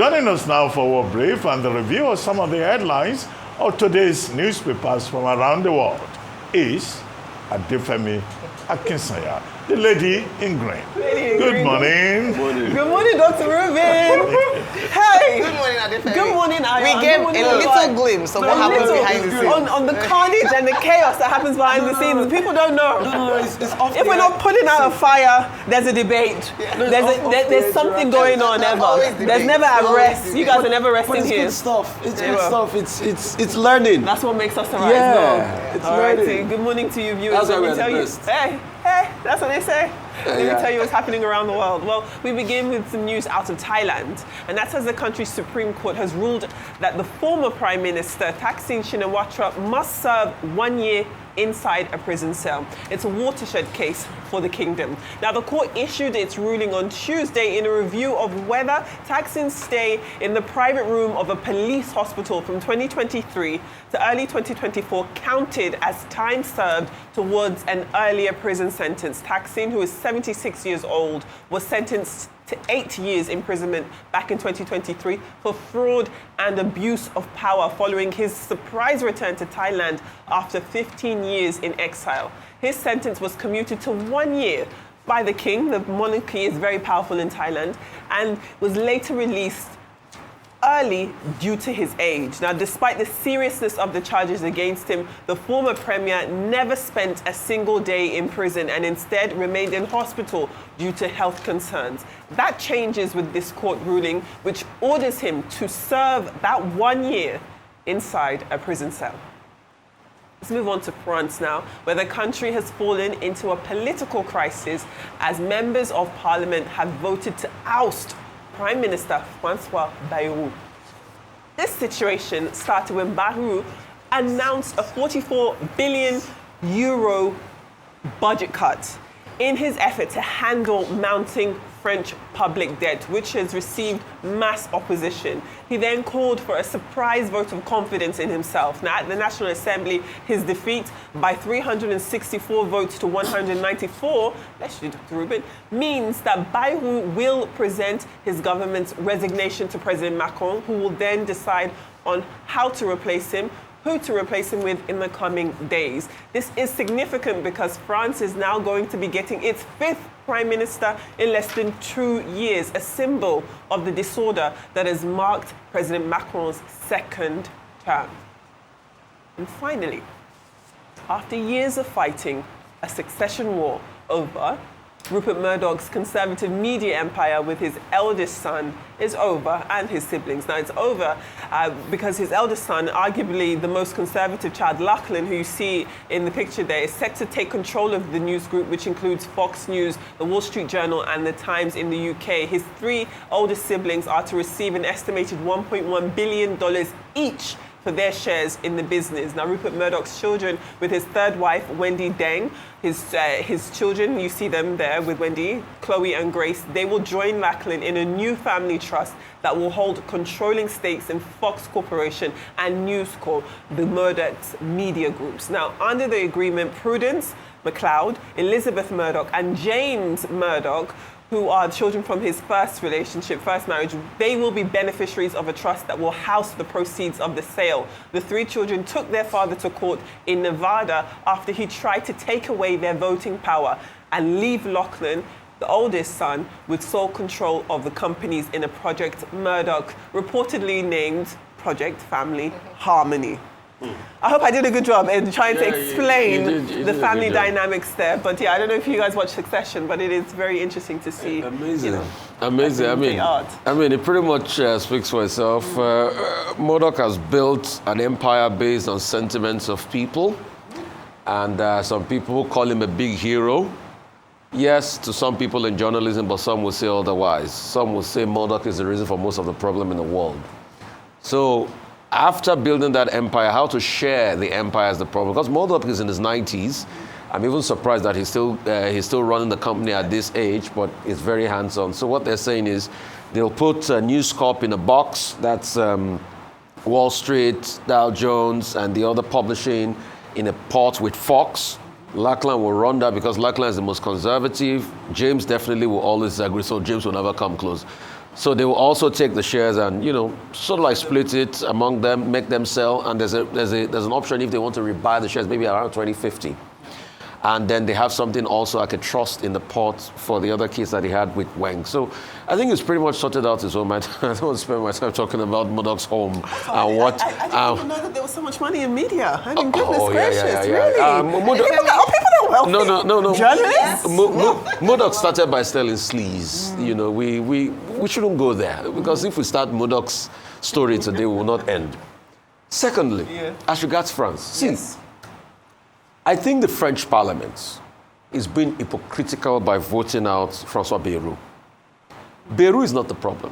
Joining us now for our brief and the review of some of the headlines of today's newspapers from around the world is Adefemi Akinsanya, the lady in green. Good morning. Good morning, Dr. Rubin. Hey. Good morning, Adefemi. Good morning, Aya. We gave a little glimpse of what happens behind the scenes. On the carnage and the chaos that happens behind the scenes. People don't know. No, it's off. If we're not putting out a fire, there's a debate. There's something going on ever. There's never a rest. You guys are never resting It's here. good stuff. It's good stuff. It's learning. That's what makes us the right Yeah, it's All right, learning. good morning to you viewers. That's why Let me we're tell the you. best. Hey, that's what they say. Let me Yeah. tell you what's happening around the world. Well, we begin with some news out of Thailand, and that's as the country's Supreme Court has ruled that the former Prime Minister, Thaksin Shinawatra, must serve 1 year inside a prison cell. It's a watershed case for the kingdom. Now, the court issued its ruling on Tuesday in a review of whether Thaksin's stay in the private room of a police hospital from 2023 to early 2024 counted as time served towards an earlier prison sentence. Thaksin, who is 76 years old, was sentenced to 8 years imprisonment back in 2023 for fraud and abuse of power following his surprise return to Thailand after 15 years in exile. His sentence was commuted to 1 year by the king. The monarchy is very powerful in Thailand, and was later released early due to his age. Now, despite the seriousness of the charges against him, the former premier never spent a single day in prison and instead remained in hospital due to health concerns. That changes with this court ruling, which orders him to serve that 1 year inside a prison cell. Let's move on to France now, where the country has fallen into a political crisis as members of parliament have voted to oust Prime Minister François Bayrou. This situation started when Bayrou announced a 44 billion euro budget cut in his effort to handle mounting French public debt, which has received mass opposition. He then called for a surprise vote of confidence in himself. Now, at the National Assembly, his defeat by 364 votes to 194, Dr. Rubin, means that Bayrou will present his government's resignation to President Macron, who will then decide on how to replace him, who to replace him with in the coming days. This is significant because France is now going to be getting its 5th Prime Minister in less than 2 years, a symbol of the disorder that has marked President Macron's 2nd term. And finally, after years of fighting a succession war over, Rupert Murdoch's conservative media empire with his eldest son is over, and his siblings. Now, it's over because his eldest son, arguably the most conservative child, Lachlan, who you see in the picture there, is set to take control of the news group, which includes Fox News, the Wall Street Journal, and the Times in the UK. His 3 oldest siblings are to receive an estimated $1.1 billion each for their shares in the business. Now, Rupert Murdoch's children, with his 3rd wife, Wendy Deng, his children, you see them there with Wendy, Chloe and Grace, they will join Lachlan in a new family trust that will hold controlling stakes in Fox Corporation and News Corp, the Murdoch's media groups. Now, under the agreement, Prudence MacLeod, Elizabeth Murdoch, and James Murdoch, who are children from his first marriage, they will be beneficiaries of a trust that will house the proceeds of the sale. The 3 children took their father to court in Nevada after he tried to take away their voting power and leave Lachlan, the oldest son, with sole control of the companies in a Project Murdoch, reportedly named Project Family Harmony. I hope I did a good job in trying to explain the family dynamics there. But yeah, I don't know if you guys watch Succession, but it is very interesting to see. Amazing. You know, Amazing. I mean, it pretty much speaks for itself. Murdoch has built an empire based on sentiments of people. And some people call him a big hero. Yes, to some people in journalism, but some will say otherwise. Some will say Murdoch is the reason for most of the problem in the world. So, after building that empire, how to share the empire is the problem. Because Murdoch is in his 90s. I'm even surprised that he's still running the company at this age, but it's very hands-on. So what they're saying is they'll put News Corp in a box. That's Wall Street, Dow Jones, and the other publishing in a pot with Fox. Lachlan will run that because Lachlan is the most conservative. James definitely will always agree, so James will never come close. So they will also take the shares and, sort of like split it among them, make them sell, and there's an option if they want to rebuy the shares, maybe around 2050. And then they have something also like a trust in the pot for the other case that he had with Wang. So I think it's pretty much sorted out his home. I don't want to spend my time talking about Murdoch's home and what. I didn't even know that there was so much money in media. I mean, goodness gracious, yeah. really? Murdoch, people are wealthy. No. Journalists? Murdoch started by selling sleaze. We shouldn't go there because if we start Murdoch's story today, we will not end. Secondly, as regards France, see, I think the French Parliament is being hypocritical by voting out François Bayrou. Bayrou is not the problem.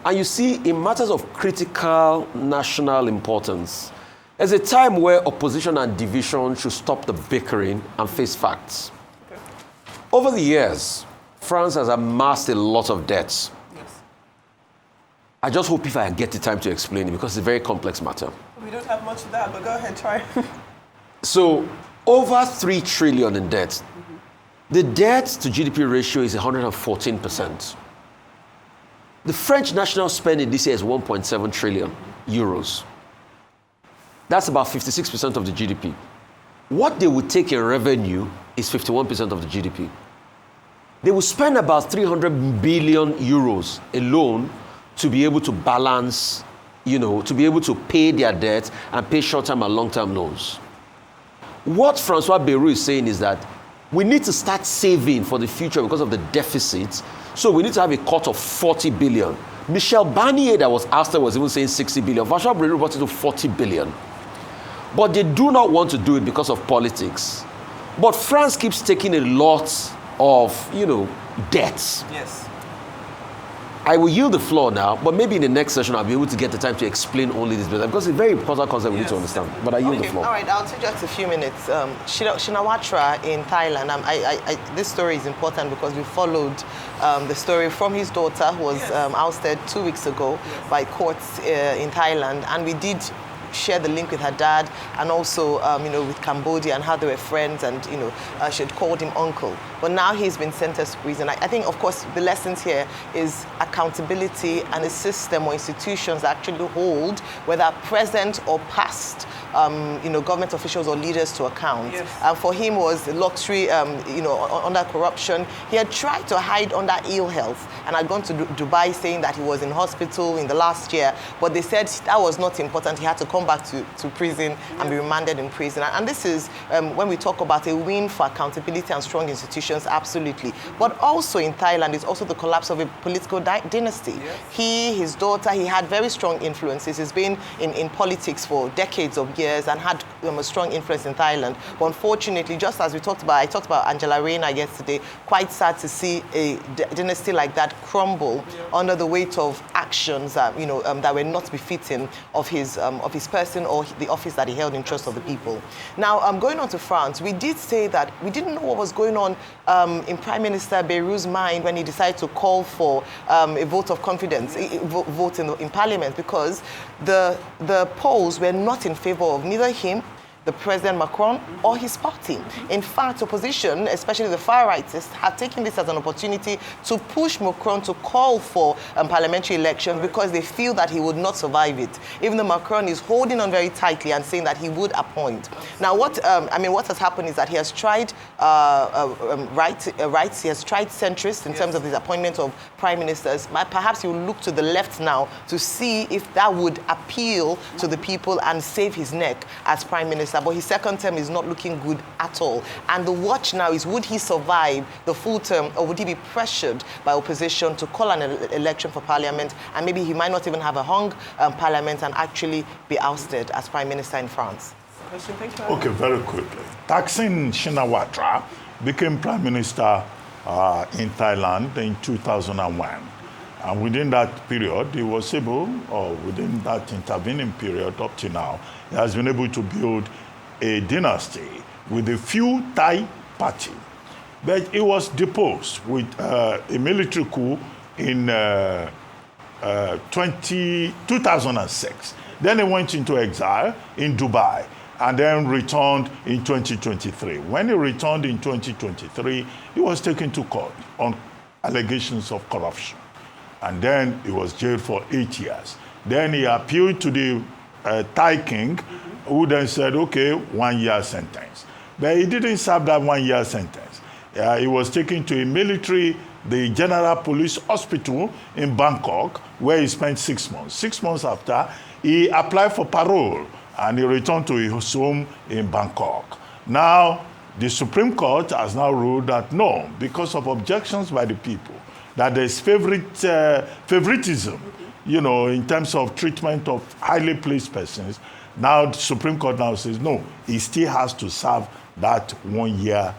And you see, in matters of critical national importance, there's a time where opposition and division should stop the bickering and face facts. Okay. Over the years, France has amassed a lot of debts. Yes. I just hope if I get the time to explain it, because it's a very complex matter. We don't have much of that, but go ahead, try. So, over 3 trillion in debt. The debt to GDP ratio is 114%. The French national spending this year is 1.7 trillion euros. That's about 56% of the GDP. What they would take in revenue is 51% of the GDP. They will spend about 300 billion euros alone to be able to balance, to be able to pay their debt and pay short-term and long-term loans. What François Bayrou is saying is that we need to start saving for the future because of the deficit. So we need to have a cut of 40 billion. Michel Barnier, that was asked, was even saying 60 billion. François Bayrou brought it to 40 billion. But they do not want to do it because of politics. But France keeps taking a lot of, debts. Yes. I will yield the floor now, but maybe in the next session I'll be able to get the time to explain only this better because it's a very important concept we need to understand. But I yield the floor. All right, I'll take just a few minutes. Shinawatra in Thailand. This story is important because we followed the story from his daughter who was ousted 2 weeks ago by courts in Thailand, and we did share the link with her dad and also, with Cambodia and how they were friends and, she had called him uncle. But now he's been sentenced to prison. I think, of course, the lessons here is accountability and a system or institutions that actually hold, whether present or past, government officials or leaders to account. Yes. For him was luxury, under corruption. He had tried to hide under ill health and had gone to Dubai saying that he was in hospital in the last year, but they said that was not important. He had to come back to prison and be remanded in prison. And this is, when we talk about a win for accountability and strong institutions, absolutely. But also in Thailand is also the collapse of a political dynasty. Yes. He, his daughter, he had very strong influences. He's been in politics for decades of years and had a strong influence in Thailand. But unfortunately, just as I talked about Angela Rayner yesterday, quite sad to see a dynasty like that crumble under the weight of actions that were not befitting of his person or the office that he held in trust of the people. Now, going on to France, we did say that we didn't know what was going on in Prime Minister Bayrou's mind when he decided to call for a vote of confidence, vote in Parliament, because the polls were not in favor of neither him, the President Macron, or his party. In fact, opposition, especially the far rightists, have taken this as an opportunity to push Macron to call for parliamentary elections because they feel that he would not survive it. Even though Macron is holding on very tightly and saying that he would appoint. Now, what has happened is that he has tried rights, he has tried centrists in terms of his appointment of prime ministers. Perhaps he will look to the left now to see if that would appeal to the people and save his neck as prime minister. But his second term is not looking good at all. And the watch now is, would he survive the full term, or would he be pressured by opposition to call an election for parliament, and maybe he might not even have a hung parliament and actually be ousted as prime minister in France? Okay, very quickly. Thaksin Shinawatra became prime minister in Thailand in 2001. And within that period, he was able, or within that intervening period up to now, he has been able to build a dynasty with a few Thai party. But he was deposed with a military coup in 2006. Then he went into exile in Dubai and then returned in 2023. When he returned in 2023, he was taken to court on allegations of corruption. and then he was jailed for 8 years. Then he appealed to the Thai king, who then said, okay, 1 year sentence. But he didn't serve that 1 year sentence. He was taken to the General Police Hospital in Bangkok, where he spent 6 months. 6 months after, he applied for parole, and he returned to his home in Bangkok. Now, the Supreme Court has now ruled that no, because of objections by the people, that there's favoritism, in terms of treatment of highly placed persons. Now, the Supreme Court now says, no, he still has to serve that 1 year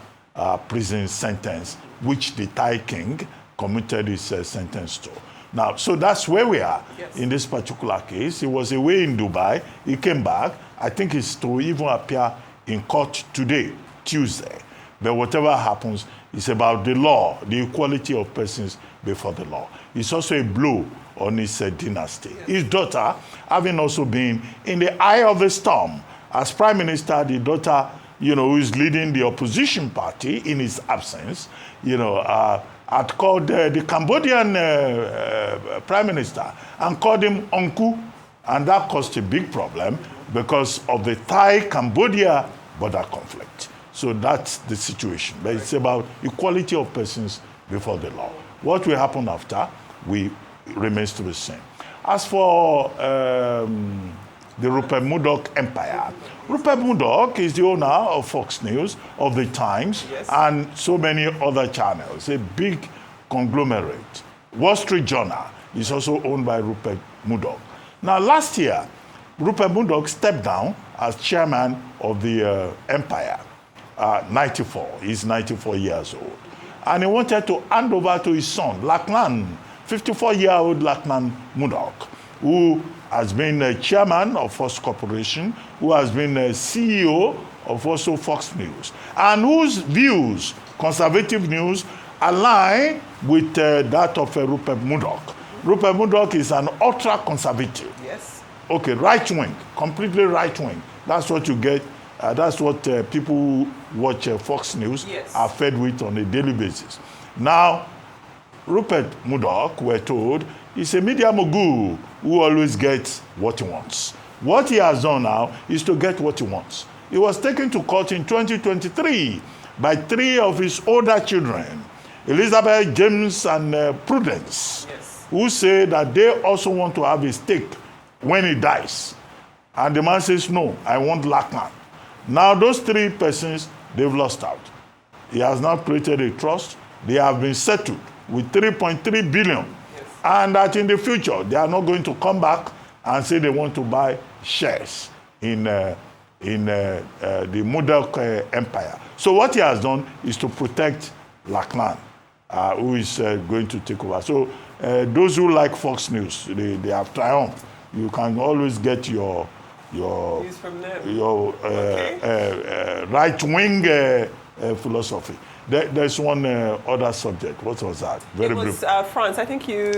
prison sentence, which the Thai king commuted his sentence to. Now, so that's where we are in this particular case. He was away in Dubai. He came back. I think he's to even appear in court today, Tuesday. But whatever happens, it's about the law, the equality of persons before the law. It's also a blow on his dynasty. Yes. His daughter, having also been in the eye of the storm, as prime minister, the daughter, who is leading the opposition party in his absence, had called the Cambodian prime minister and called him uncle, and that caused a big problem because of the Thai-Cambodia border conflict. So that's the situation. But it's about equality of persons before the law. What will happen after remains to be seen. As for the Rupert Murdoch empire, Rupert Murdoch is the owner of Fox News, of the Times, and so many other channels, a big conglomerate. Wall Street Journal is also owned by Rupert Murdoch. Now, last year, Rupert Murdoch stepped down as chairman of the empire, 94. He's 94 years old. And he wanted to hand over to his son, Lachlan, 54-year-old Lachlan Murdoch, who has been a chairman of Fox Corporation, who has been a CEO of also Fox News, and whose views, conservative views, align with that of Rupert Murdoch. Rupert Murdoch is an ultra-conservative. Yes. Okay, right-wing, completely right-wing. That's what you get. That's what people who watch Fox News are fed with on a daily basis. Now, Rupert Murdoch, we're told, is a media mogul who always gets what he wants. What he has done now is to get what he wants. He was taken to court in 2023 by 3 of his older children, Elizabeth, James, and Prudence, who say that they also want to have a stake when he dies. And the man says, no, I want Lachlan. Now those 3 persons, they've lost out. He has now created a trust. They have been settled with 3.3 billion. And that in the future, they are not going to come back and say they want to buy shares in the Murdoch empire. So what he has done is to protect Lachlan, who is going to take over. So those who like Fox News, they have triumphed. You can always get your right-wing philosophy. There's one other subject. What was that? Very brief. France. I think you.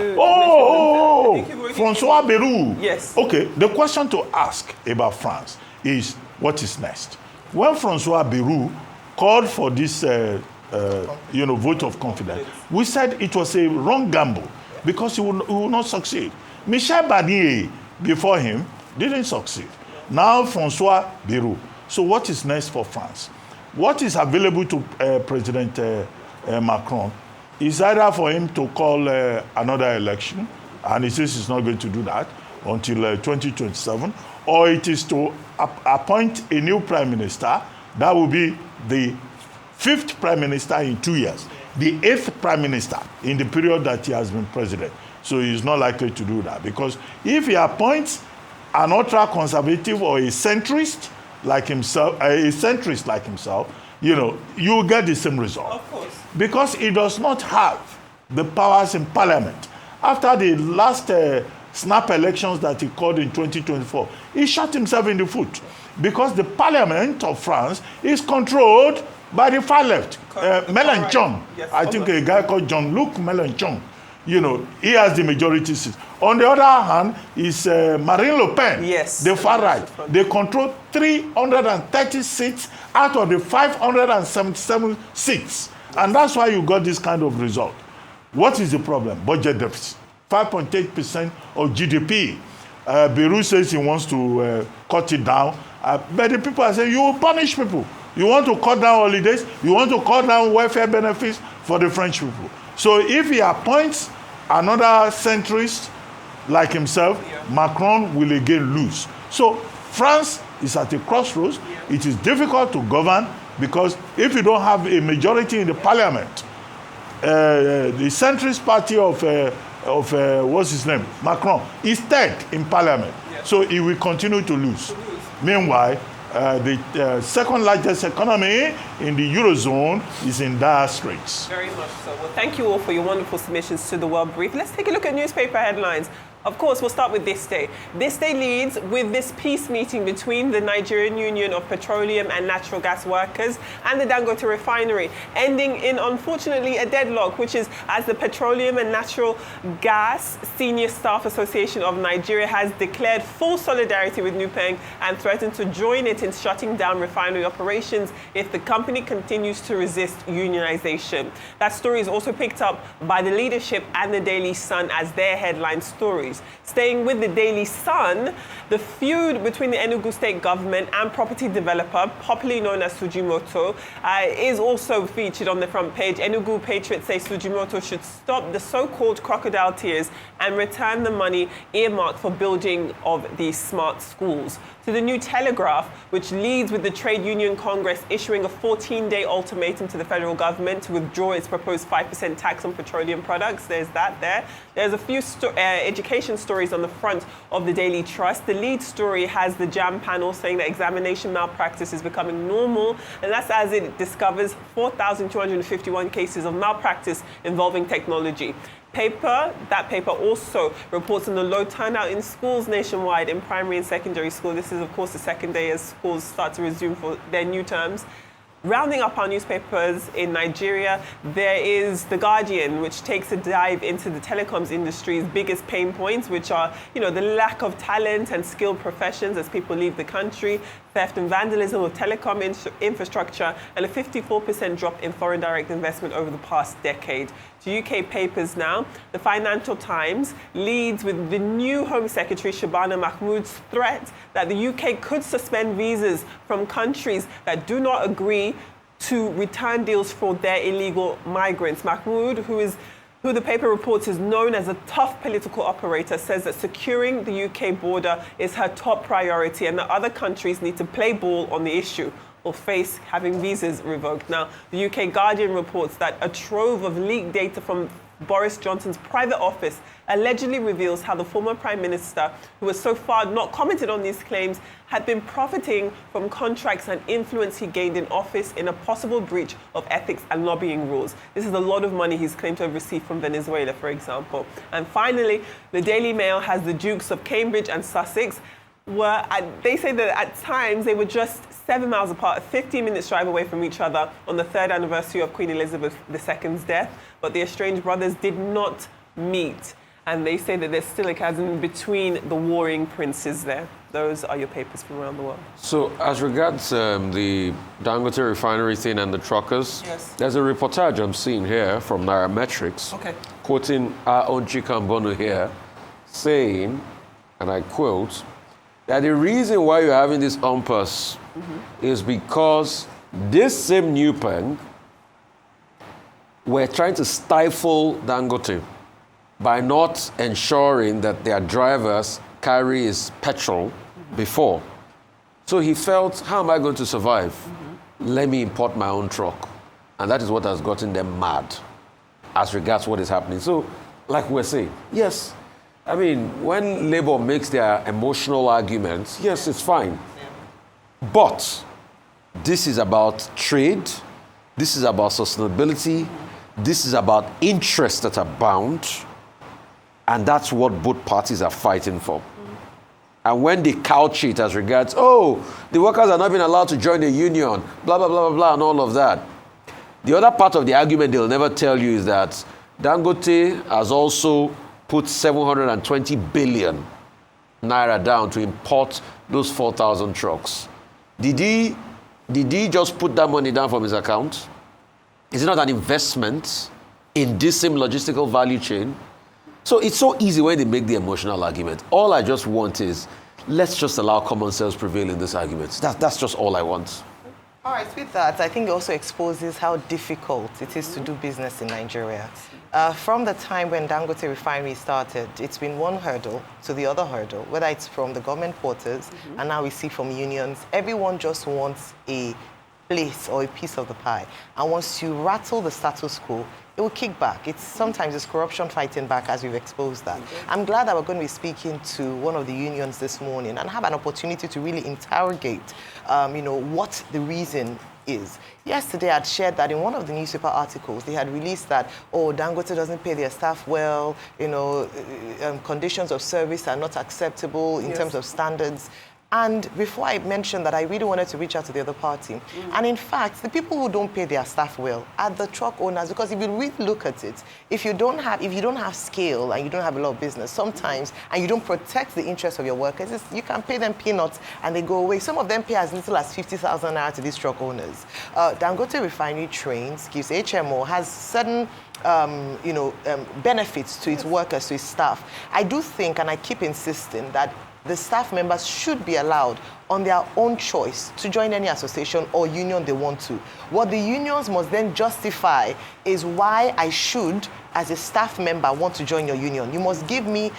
Francois Bayrou. Yes. Okay. The question to ask about France is, what is next? When Francois Bayrou called for this, vote of confidence, we said it was a wrong gamble because he will not succeed. Michel Barnier, before him, didn't succeed. Now Francois Bayrou. So what is next for France? What is available to President Macron is either for him to call another election, and he says he's not going to do that until 2027, or it is to appoint a new prime minister. That will be the 5th prime minister in 2 years, the 8th prime minister in the period that he has been president. So he's not likely to do that, because if he appoints an ultra-conservative or a centrist like himself, you get the same result. Of course. Because he does not have the powers in parliament. After the last snap elections that he called in 2024, he shot himself in the foot. Because the parliament of France is controlled by the far left. Mélenchon, yes, I think a guy called Jean-Luc Mélenchon. He has the majority seats. On the other hand, is Marine Le Pen, the far right. They control 330 seats out of the 577 seats. And that's why you got this kind of result. What is the problem? Budget deficit. 5.8% of GDP. Beirut says he wants to cut it down. But the people are saying, you will punish people. You want to cut down holidays. You want to cut down welfare benefits for the French people. So if he appoints another centrist like himself, Macron will again lose. So France is at a crossroads. It is difficult to govern because if you don't have a majority in the parliament, the centrist party of what's his name, Macron, is third in parliament. So he will continue to lose. Meanwhile, the second largest economy in the Eurozone is in dire straits. Very much so. Well, thank you all for your wonderful submissions to the World Brief. Let's take a look at newspaper headlines. Of course, we'll start with This Day. This Day leads with this peace meeting between the Nigerian Union of Petroleum and Natural Gas Workers and the Dangote refinery, ending in, unfortunately, a deadlock, which is as the Petroleum and Natural Gas Senior Staff Association of Nigeria has declared full solidarity with Nupeng and threatened to join it in shutting down refinery operations if the company continues to resist unionization. That story is also picked up by the leadership and the Daily Sun as their headline stories. Staying with the Daily Sun, the feud between the Enugu state government and property developer, popularly known as Sujimoto, is also featured on the front page. Enugu patriots say Sujimoto should stop the so-called crocodile tears and return the money earmarked for building of these smart schools. To the New Telegraph, which leads with the Trade Union Congress issuing a 14-day ultimatum to the federal government to withdraw its proposed 5% tax on petroleum products. There's that there. There's a few education stories on the front of the Daily Trust. The lead story has the JAM panel saying that examination malpractice is becoming normal, and that's as it discovers 4,251 cases of malpractice involving technology. That paper also reports on the low turnout in schools nationwide in primary and secondary school. This is, of course, the second day as schools start to resume for their new terms. Rounding up our newspapers in Nigeria, there is The Guardian, which takes a dive into the telecoms industry's biggest pain points, which are, the lack of talent and skilled professions as people leave the country, theft and vandalism of telecom infrastructure, and a 54% drop in foreign direct investment over the past decade. To UK papers now, the Financial Times leads with the new Home Secretary Shabana Mahmood's threat that the UK could suspend visas from countries that do not agree to return deals for their illegal migrants. Mahmood, who the paper reports is known as a tough political operator, says that securing the UK border is her top priority and that other countries need to play ball on the issue or face having visas revoked. Now, the UK Guardian reports that a trove of leaked data from Boris Johnson's private office allegedly reveals how the former Prime Minister, who has so far not commented on these claims, had been profiting from contracts and influence he gained in office in a possible breach of ethics and lobbying rules. This is a lot of money he's claimed to have received from Venezuela, for example. And finally, the Daily Mail has the Dukes of Cambridge and Sussex. They say that at times they were just 7 miles apart, 15 minutes drive away from each other on the 3rd anniversary of Queen Elizabeth II's death. But the estranged brothers did not meet. And they say that there's still a chasm between the warring princes there. Those are your papers from around the world. So as regards the Dangote refinery thing and the truckers, yes, there's a reportage I'm seeing here from Nairametrics, quoting our own Chika Mbono here, saying, and I quote, that the reason why you're having this impasse is because this same Nupeng were trying to stifle Dangote by not ensuring that their drivers carry his petrol before. So he felt, how am I going to survive? Let me import my own truck. And that is what has gotten them mad as regards what is happening. So, like we're saying, yes, I mean, when Labour makes their emotional arguments, yes, it's fine. But this is about trade, this is about sustainability, this is about interests that are bound, and that's what both parties are fighting for. And when they couch it as regards, the workers are not being allowed to join the union, blah, blah, blah, blah, blah, and all of that. The other part of the argument they'll never tell you is that Dangote has also put 720 billion naira down to import those 4,000 trucks. Did he just put that money down from his account? Is it not an investment in this same logistical value chain? So it's so easy when they make the emotional argument. All I just want is, let's just allow common sense prevail in this argument. That's just all I want. All right, with that, I think it also exposes how difficult it is to do business in Nigeria. From the time when Dangote refinery started, it's been one hurdle to the other hurdle, whether it's from the government quarters, and now we see from unions. Everyone just wants a place or a piece of the pie. And once you rattle the status quo, it will kick back. Sometimes it's corruption fighting back, as we've exposed that. I'm glad that we're going to be speaking to one of the unions this morning and have an opportunity to really interrogate, what the reason is. Yesterday, I'd shared that in one of the newspaper articles, they had released that, Dangote doesn't pay their staff well, conditions of service are not acceptable in terms of standards. And before I mentioned that, I really wanted to reach out to the other party. And in fact, the people who don't pay their staff well are the truck owners, because if you really look at it, if you don't have scale and you don't have a lot of business, sometimes, and you don't protect the interests of your workers, you can pay them peanuts and they go away. Some of them pay as little as 50,000 naira to these truck owners. Dangote refinery trains, gives HMO, has certain benefits to its workers, to its staff. I do think, and I keep insisting, that the staff members should be allowed on their own choice to join any association or union they want to. What the unions must then justify is why I should, as a staff member, want to join your union. You must give me,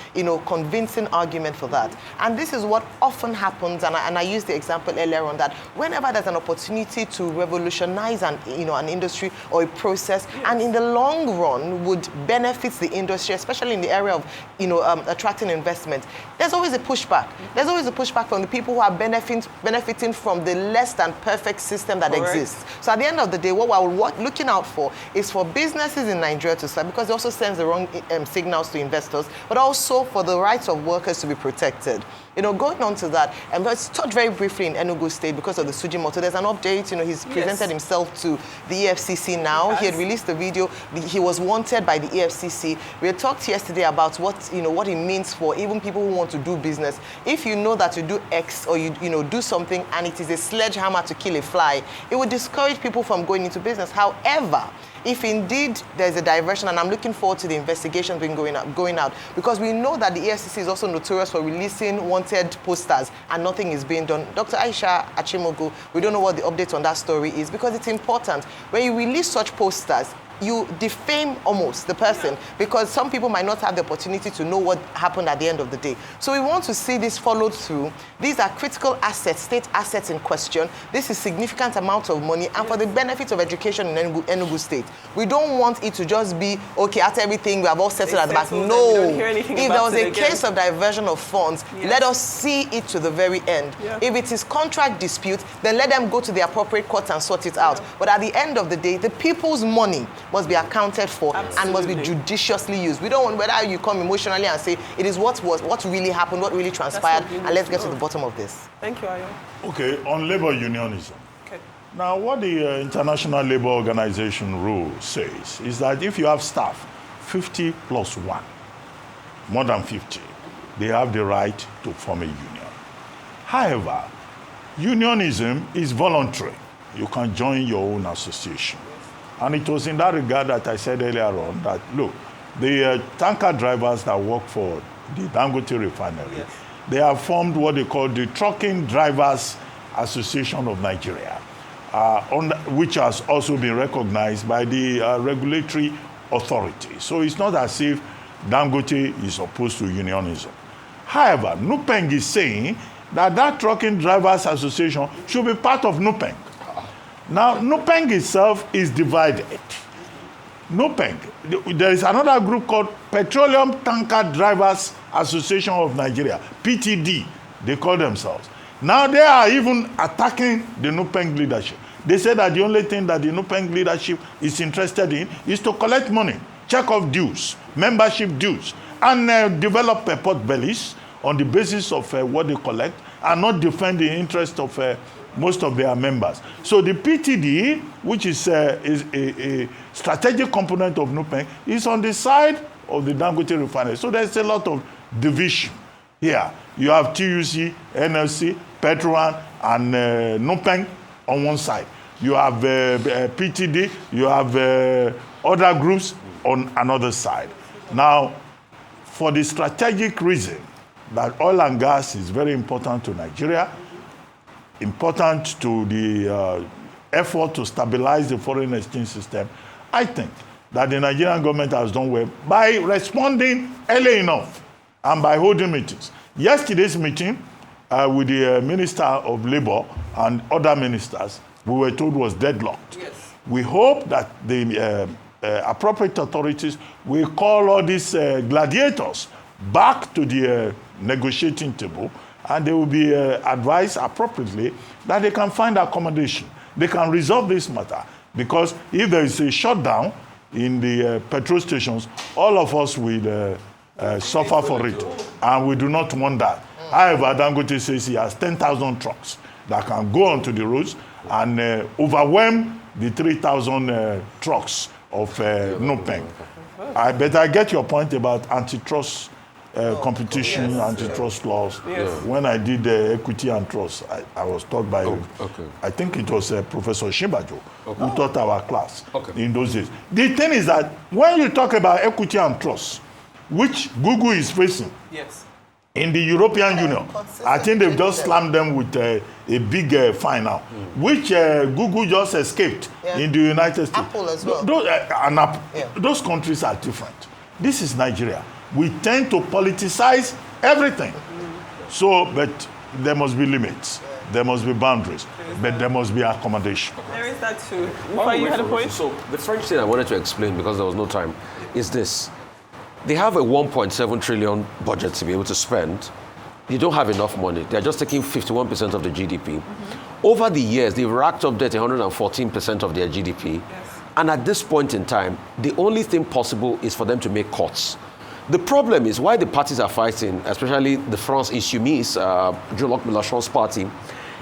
convincing argument for that. And this is what often happens, and I used the example earlier on, that whenever there's an opportunity to revolutionize an industry or a process, and in the long run would benefit the industry, especially in the area of, attracting investment, there's always a pushback. There's always a pushback from the people who are benefiting from the less than perfect system that exists. So at the end of the day, what we're looking out for is for businesses in Nigeria to start, because it also sends the wrong signals to investors, but also for the rights of workers to be protected. Going on to that, let's touch very briefly in Enugu State because of the Suji motor. There's an update. He's presented himself to the EFCC now. He had released the video. He was wanted by the EFCC. We had talked yesterday about what it means for even people who want to do business. If you know that you do X or you do something and it is a sledgehammer to kill a fly, it would discourage people from going into business. However, if indeed there's a diversion, and I'm looking forward to the investigation being going out, because we know that the EFCC is also notorious for releasing wanted posters and nothing is being done. Dr. Aisha Achimogu, we don't know what the update on that story is, because it's important. When you release such posters, you defame almost the person, because some people might not have the opportunity to know what happened at the end of the day. So we want to see this followed through. These are critical assets, state assets in question. This is significant amount of money, and for the benefit of education in Enugu State. We don't want it to just be, okay, after everything, we have all settled at the back. No. If there was a case of diversion of funds, let us see it to the very end. If it is contract dispute, then let them go to the appropriate court and sort it out. But at the end of the day, the people's money must be accounted for and must be judiciously used. We don't want whether you come emotionally and say it is what really happened, what really transpired, and let's get to the bottom of this. Thank you, Ayo. Okay, on labor unionism. Okay. Now, what the International Labour Organization rule says is that if you have staff, 50 plus 1, more than 50, they have the right to form a union. However, unionism is voluntary. You can join your own association. And it was in that regard that I said earlier on that, look, the tanker drivers that work for the Dangote refinery, they have formed what they call the Trucking Drivers Association of Nigeria, which has also been recognized by the regulatory authority. So it's not as if Dangote is opposed to unionism. However, NUPENG is saying that that Trucking Drivers Association should be part of NUPENG. Now, NUPENG itself is divided. NUPENG, there is another group called Petroleum Tanker Drivers Association of Nigeria, PTD, they call themselves. Now they are even attacking the NUPENG leadership. They say that the only thing that the NUPENG leadership is interested in is to collect money, check off dues, membership dues, and develop port bellies on the basis of what they collect, and not defend the interest of most of their members. So the PTD, which is a strategic component of NUPENG, is on the side of the Dangote refinery. So there's a lot of division here. You have TUC, NLC, Petron, and NUPENG on one side. You have PTD, you have other groups on another side. Now, for the strategic reason that oil and gas is very important to Nigeria, important to the effort to stabilize the foreign exchange system, I think that the Nigerian government has done well by responding early enough and by holding meetings. Yesterday's meeting with the Minister of Labour and other ministers, we were told was deadlocked. Yes. We hope that the appropriate authorities will call all these gladiators back to the negotiating table, and they will be advised appropriately that they can find accommodation. They can resolve this matter, because if there is a shutdown in the petrol stations, all of us will suffer for it, and we do not want that. However, Dangote says he has 10,000 trucks that can go onto the roads and overwhelm the 3,000 trucks of Nupeng. I get your point about antitrust competition, antitrust laws. Yes. When I did equity and trust, I was taught by, I think it was Professor Shimbajo, who taught our class in those days. The thing is that when you talk about equity and trust, which Google is facing, Yes. in the European Union, I think they've just slammed them with a big fine now, which Google just escaped in the United States. Apple as well. Those countries are different. This is Nigeria. We tend to politicize everything. So, but there must be limits. There must be boundaries. But there must be accommodation. There is that too. Before you had a point? So the French thing I wanted to explain, because there was no time, is this. They have a 1.7 trillion budget to be able to spend. They don't have enough money. They're just taking 51% of the GDP. Over the years, they've racked up debt 114% of their GDP. Yes. And at this point in time, the only thing possible is for them to make cuts. The problem is why the parties are fighting, especially the France Insoumise, Jean-Luc Mélenchon's party,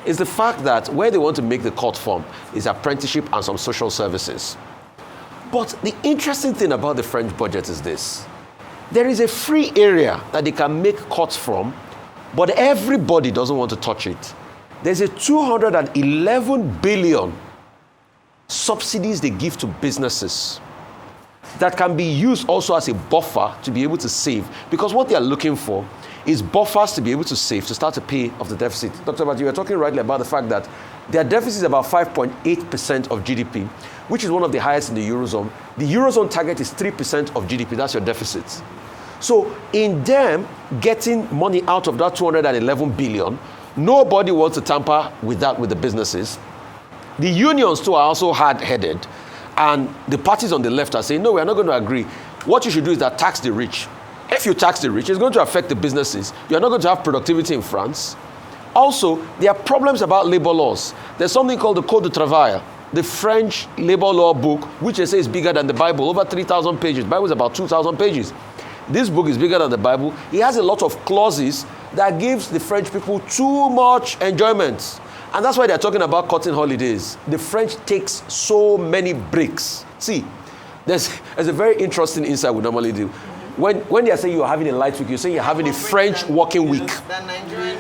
is the fact that where they want to make the cut from is apprenticeship and some social services. But the interesting thing about the French budget is this. There is a free area that they can make cuts from, but everybody doesn't want to touch it. There's a 211 billion subsidies they give to businesses that can be used also as a buffer to be able to save. Because what they are looking for is buffers to be able to save, to start to pay off the deficit. Dr. Bat, you were talking rightly about the fact that their deficit is about 5.8% of GDP, which is one of the highest in the Eurozone. The Eurozone target is 3% of GDP. That's your deficit. So in them getting money out of that 211 billion, nobody wants to tamper with that with the businesses. The unions too are also hard-headed. And the parties on the left are saying, no, we're not going to agree. What you should do is that tax the rich. If you tax the rich, it's going to affect the businesses. You're not going to have productivity in France. Also, there are problems about labor laws. There's something called the Code du Travail, the French labor law book, which they say is bigger than the Bible, over 3,000 pages. The Bible is about 2,000 pages. This book is bigger than the Bible. It has a lot of clauses that gives the French people too much enjoyment. And that's why they're talking about cutting holidays. The French takes so many breaks. See, there's a very interesting insight we normally do. When they are saying you're having a light week, you're saying you're having a French working week. That Nigerian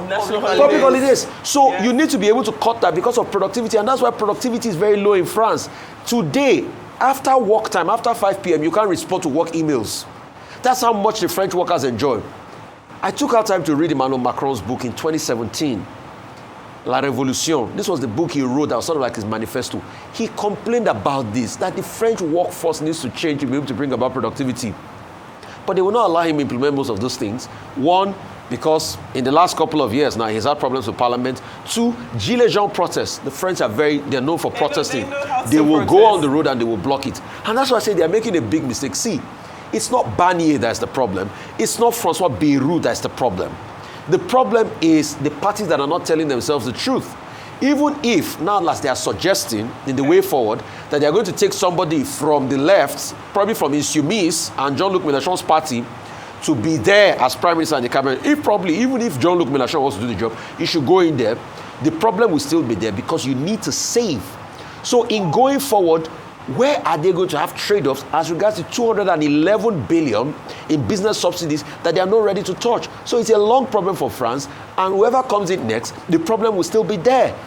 National Public holidays. So you need to be able to cut that because of productivity. And that's why productivity is very low in France. Today, after work time, after 5 p.m., you can't respond to work emails. That's how much the French workers enjoy. I took out time to read Emmanuel Macron's book in 2017. La Révolution. This was the book he wrote that was sort of like his manifesto. He complained about this, that the French workforce needs to change to be able to bring about productivity. But they will not allow him to implement most of those things. One, because in the last couple of years now, he's had problems with parliament. Two, Gilets jaunes protests. The French they're known for protesting. They will go on the road and they will block it. And that's why I say they're making a big mistake. See, it's not Barnier that's the problem. It's not Francois Bayrou that's the problem. The problem is the parties that are not telling themselves the truth. Even if, now as they are suggesting in the way forward, that they are going to take somebody from the left, probably from Insoumise and Jean-Luc Mélenchon's party, to be there as Prime Minister and the cabinet. Even if Jean-Luc Mélenchon wants to do the job, he should go in there. The problem will still be there because you need to save. So in going forward, where are they going to have trade-offs as regards to 211 billion in business subsidies that they are not ready to touch? So it's a long problem for France, and whoever comes in next, the problem will still be there.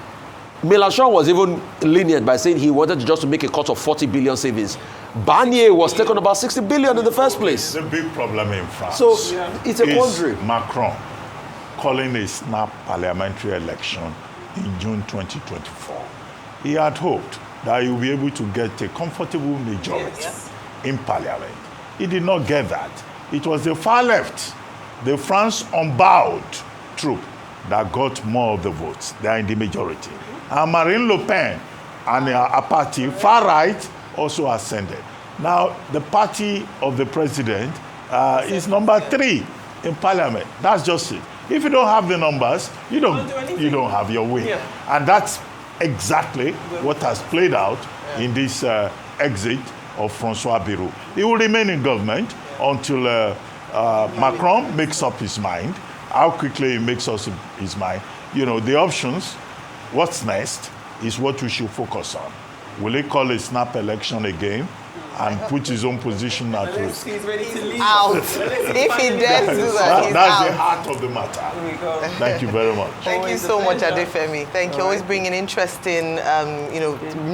Mélenchon was even lenient by saying he wanted just to make a cut of 40 billion savings. Barnier was taking about 60 billion in the first place. The big problem in France So it's a is quandary. Macron calling a snap parliamentary election in June 2024. He had hoped that he would be able to get a comfortable majority in parliament. He did not get that. It was the far left, the France unbowed troop, that got more of the votes. They are in the majority. And Marine Le Pen and her party, far right, also ascended. Now, the party of the president is number 3 in parliament. That's just it. If you don't have the numbers, you don't have your way. Yeah. And that's exactly what has played out in this exit of Francois Bayrou. He will remain in government until Macron makes up his mind. How quickly he makes up his mind. You know, the options, what's next, is what we should focus on. Will he call a snap election again and put his own position at risk? He's ready to leave. Out. If he dares do that, he's That's out. the heart of the matter. There we go. Thank you very much. Thank you so much, Adefemi. Thank you. Always bringing interesting,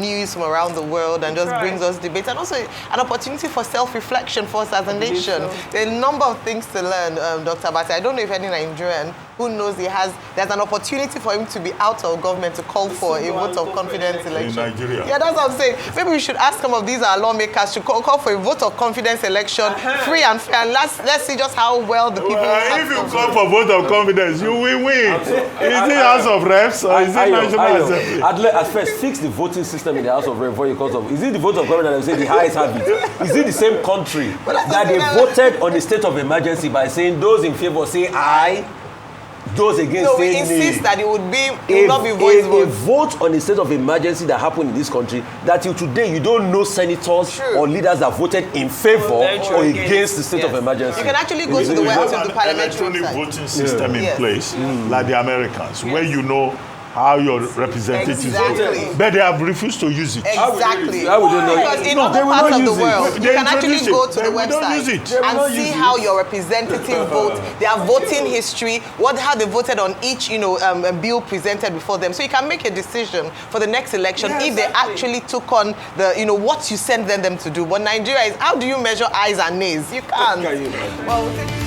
news from around the world and just brings us debate and also an opportunity for self-reflection for us as a nation. There are a number of things to learn, Dr. Abate. I don't know if any Nigerian who knows there's an opportunity for him to be out of government to call for a vote of confidence election. In Nigeria. Yeah, that's what I'm saying. Maybe we should ask some of these our lawmakers to call for a vote of confidence election, free and fair. And let's see just how well the people. If you call for vote of confidence, you will win. Is it House of Reps or is it National Assembly? At first, fix the voting system in the House of Reps before you call of. Is it the vote of government that they say the highest have it? Is it the same country that they voted on the state of emergency by saying those in favor say aye? Those against So we say insist nay. that it would not be voice A vote. vote on the state of emergency that happened in this country, that till today you don't know senators or leaders that voted in favor or against the state of emergency. You can actually go to the website of the parliamentary electronic website. voting system in place, like the Americans, where you know how your representatives Exactly. vote. But they have refused to use it. Exactly. How would they know? Because in No, other they will parts not of the use it. world, They you can actually introduce go it. to the They will not website use it. and see how your representative vote, their voting history, how they voted on each bill presented before them. So you can make a decision for the next election if they actually took on the what you sent them to do. But Nigeria is, how do you measure ayes and nays? You can't. Well,